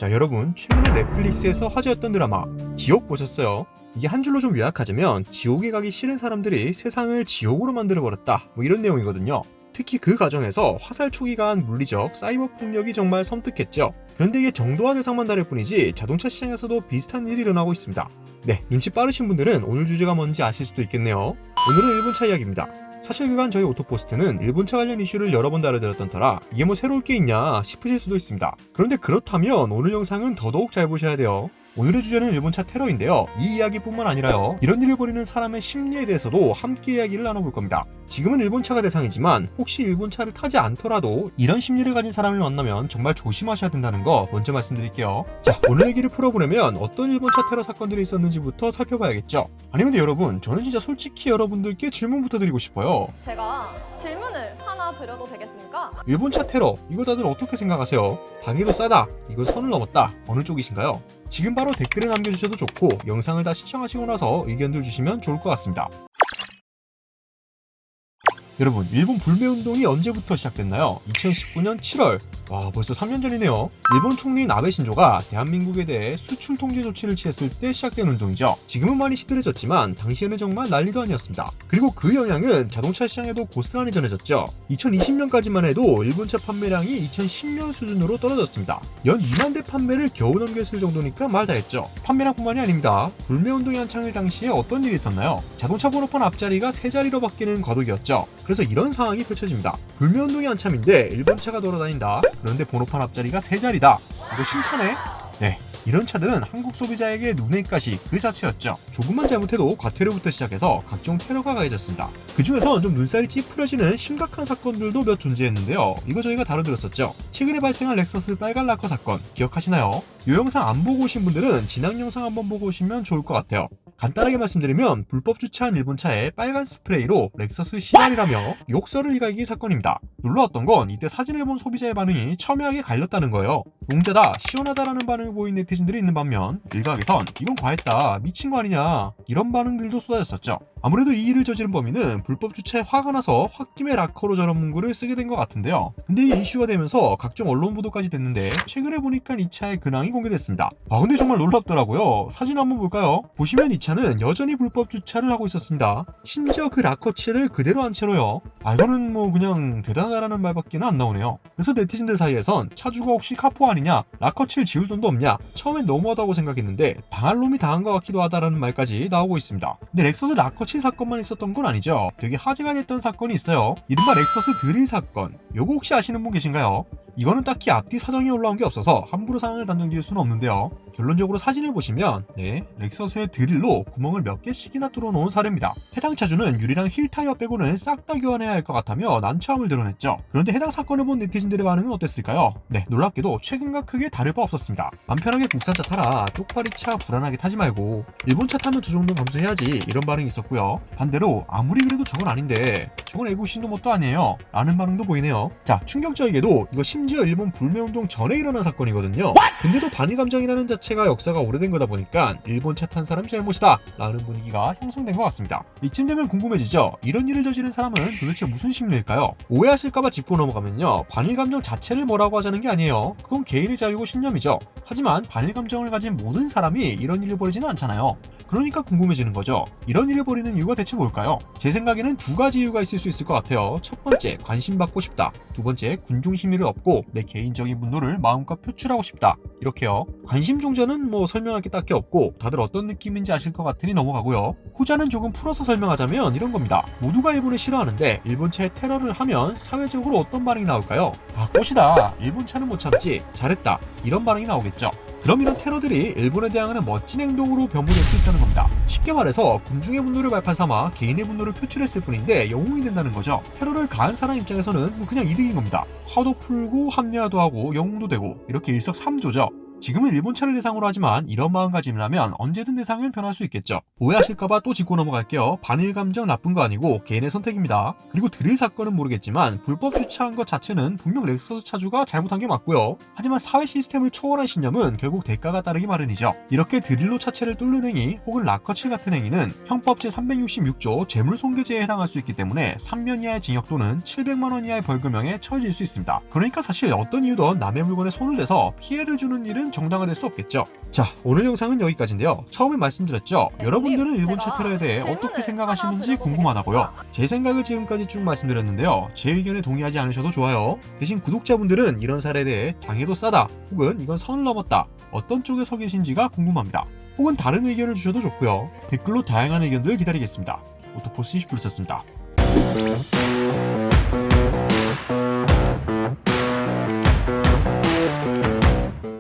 자, 여러분 최근에 넷플릭스에서 화제였던 드라마 지옥 보셨어요? 이게 한 줄로 좀 요약하자면 지옥에 가기 싫은 사람들이 세상을 지옥으로 만들어버렸다 뭐 이런 내용이거든요. 특히 그 과정에서 화살 초기 가한 물리적 사이버 폭력이 정말 섬뜩했죠. 그런데 이게 정도와 대상만 다를 뿐이지 자동차 시장에서도 비슷한 일이 일어나고 있습니다. 네, 눈치 빠르신 분들은 오늘 주제가 뭔지 아실 수도 있겠네요. 오늘은 일본차 이야기입니다. 사실 그간 저희 오토포스트는 일본차 관련 이슈를 여러 번 다뤄드렸던 터라 이게 뭐 새로울 게 있냐 싶으실 수도 있습니다. 그런데 그렇다면 오늘 영상은 더더욱 잘 보셔야 돼요. 오늘의 주제는 일본차 테러인데요. 이 이야기뿐만 아니라요, 이런 일을 벌이는 사람의 심리에 대해서도 함께 이야기를 나눠볼 겁니다. 지금은 일본차가 대상이지만 혹시 일본차를 타지 않더라도 이런 심리를 가진 사람을 만나면 정말 조심하셔야 된다는 거 먼저 말씀드릴게요. 자, 오늘 얘기를 풀어보려면 어떤 일본차 테러 사건들이 있었는지부터 살펴봐야겠죠. 아니 근데 여러분, 저는 진짜 솔직히 여러분들께 질문부터 드리고 싶어요. 제가 질문을 하나 드려도 되겠습니까? 일본차 테러, 이거 다들 어떻게 생각하세요? 단계도 싸다, 이거 선을 넘었다, 어느 쪽이신가요? 지금 바로 댓글에 남겨주셔도 좋고 영상을 다 시청하시고 나서 의견들 주시면 좋을 것 같습니다. 여러분, 일본 불매운동이 언제부터 시작됐나요? 2019년 7월. 와, 벌써 3년 전이네요. 일본 총리인 아베 신조가 대한민국에 대해 수출 통제 조치를 취했을 때 시작된 운동이죠. 지금은 많이 시들해졌지만 당시에는 정말 난리도 아니었습니다. 그리고 그 영향은 자동차 시장에도 고스란히 전해졌죠. 2020년까지만 해도 일본차 판매량이 2010년 수준으로 떨어졌습니다. 연 2만 대 판매를 겨우 넘겼을 정도니까 말 다 했죠. 판매량뿐만이 아닙니다. 불매운동이 한창일 당시에 어떤 일이 있었나요? 자동차 번호판 앞자리가 세 자리로 바뀌는 과도기였죠. 그래서 이런 상황이 펼쳐집니다. 불매운동이 한참인데 일본차가 돌아다닌다. 그런데 번호판 앞자리가 세 자리다. 이거 심차네? 네, 이런 차들은 한국 소비자에게 눈의 가시 그 자체였죠. 조금만 잘못해도 과태료부터 시작해서 각종 테러가 가해졌습니다. 그 중에서 좀 눈살이 찌푸려지는 심각한 사건들도 몇 존재했는데요. 이거 저희가 다뤄드렸었죠. 최근에 발생한 렉서스 빨간 락커 사건 기억하시나요? 이 영상 안 보고 오신 분들은 지난 영상 한번 보고 오시면 좋을 것 같아요. 간단하게 말씀드리면 불법 주차한 일본차에 빨간 스프레이로 렉서스 CR이라며 욕설을 일갈긴 사건입니다. 놀라웠던 건 이때 사진을 본 소비자의 반응이 첨예하게 갈렸다는 거예요. 용자다, 시원하다라는 반응을 보인 네티즌들이 있는 반면 일각에선 이건 과했다, 미친 거 아니냐 이런 반응들도 쏟아졌었죠. 아무래도 이 일을 저지른 범인은 불법 주차에 화가 나서 홧김에 락커로 저런 문구를 쓰게 된 것 같은데요. 근데 이게 이슈가 되면서 각종 언론 보도까지 됐는데 최근에 보니까 이 차의 근황이 공개됐습니다. 근데 정말 놀랍더라고요. 사진 한번 볼까요? 보시면 이 차는 여전히 불법 주차를 하고 있었습니다. 심지어 그 락커칠을 그대로 한 채로요. 이거는 뭐 그냥 대단하다라는 말밖에는 안 나오네요. 그래서 네티즌들 사이에선 차주가 혹시 카포 아니냐, 락커칠 지울 돈도 없냐, 처음엔 너무하다고 생각했는데 당할 놈이 당한 것 같기도 하다라는 말까지 나오고 있습니다. 근데 렉서스 락커칠 사건만 있었던 건 아니죠. 되게 화제가 됐던 사건이 있어요. 이른바 렉서스 드릴 사건. 요거 혹시 아시는 분 계신가요? 이거는 딱히 앞뒤 사정이 올라온 게 없어서 함부로 상황을 단정 지을 수는 없는데요. 결론적으로 사진을 보시면 렉서스의 드릴로 구멍을 몇 개씩이나 뚫어놓은 사례입니다. 해당 차주는 유리랑 힐 타이어 빼고는 싹 다 교환해야 할 것 같다며 난처함을 드러냈죠. 그런데 해당 사건을 본 네티즌들의 반응은 어땠을까요? 놀랍게도 최근과 크게 다를 바 없었습니다. 맘 편하게 국산차 타라, 쪽팔이 차 불안하게 타지 말고 일본차 타면 저 정도 감수해야지, 이런 반응이 있었고요. 반대로 아무리 그래도 저건 아닌데 저건 애국심도 뭣도 아니에요 라는 반응도 보이네요. 자, 충격적이게도 이거 심지어 일본 불매운동 전에 일어난 사건이거든요. 근데도 반일감정이라는 자체가 역사가 오래된 거다 보니까 일본차 탄 사람 잘못이다 라는 분위기가 형성된 것 같습니다. 이쯤 되면 궁금해지죠? 이런 일을 저지른 사람은 도대체 무슨 심리일까요? 오해하실까봐 짚고 넘어가면요, 반일감정 자체를 뭐라고 하자는 게 아니에요. 그건 개인의 자유고 신념이죠. 하지만 반일감정을 가진 모든 사람이 이런 일을 벌이지는 않잖아요. 그러니까 궁금해지는 거죠. 이런 일을 벌이는 이유가 대체 뭘까요? 제 생각에는 두 가지 이유가 있을 수 있을 것 같아요. 첫 번째, 관심받고 싶다. 두 번째, 군중 심의를 얻고 내 개인적인 분노를 마음껏 표출하고 싶다. 이렇게요. 관심 종자는 뭐 설명할 게 딱히 없고 다들 어떤 느낌인지 아실 것 같으니 넘어가고요. 후자는 조금 풀어서 설명하자면 이런 겁니다. 모두가 일본을 싫어하는데 일본차에 테러를 하면 사회적으로 어떤 반응이 나올까요? 꽃이다, 일본차는 못 참지, 잘했다, 이런 반응이 나오겠죠. 그럼 이런 테러들이 일본에 대항하는 멋진 행동으로 변모될 수 있다는 겁니다. 쉽게 말해서 군중의 분노를 발판 삼아 개인의 분노를 표출했을 뿐인데 영웅이 된다는 거죠. 테러를 가한 사람 입장에서는 그냥 이득인 겁니다. 화도 풀고 합리화도 하고 영웅도 되고 이렇게 일석삼조죠. 지금은 일본차를 대상으로 하지만 이런 마음가짐이라면 언제든 대상은 변할 수 있겠죠. 오해하실까봐 또 짚고 넘어갈게요. 반일감정 나쁜 거 아니고 개인의 선택입니다. 그리고 드릴 사건은 모르겠지만 불법 주차한 것 자체는 분명 렉서스 차주가 잘못한 게 맞고요. 하지만 사회 시스템을 초월한 신념은 결국 대가가 따르기 마련이죠. 이렇게 드릴로 차체를 뚫는 행위 혹은 락커칠 같은 행위는 형법 제366조 재물손괴죄에 해당할 수 있기 때문에 3년 이하의 징역 또는 700만 원 이하의 벌금형에 처해질 수 있습니다. 그러니까 사실 어떤 이유든 남의 물건에 손을 대서 피해를 주는 일은 이건 정당화될 수 없겠죠. 자, 오늘 영상은 여기까지인데요. 처음에 말씀드렸죠. 네, 여러분들은 제가 일본 차테러에 대해 질문을 어떻게 하나 생각하시는지 드려도 궁금하다고요. 되겠습니까? 제 생각을 지금까지 쭉 말씀드렸는데요. 제 의견에 동의하지 않으셔도 좋아요. 대신 구독자분들은 이런 사례에 대해 당해도 싸다, 혹은 이건 선을 넘었다, 어떤 쪽에 서 계신지가 궁금합니다. 혹은 다른 의견을 주셔도 좋고요. 댓글로 다양한 의견들 기다리겠습니다. 오토포스 20분 썼습니다.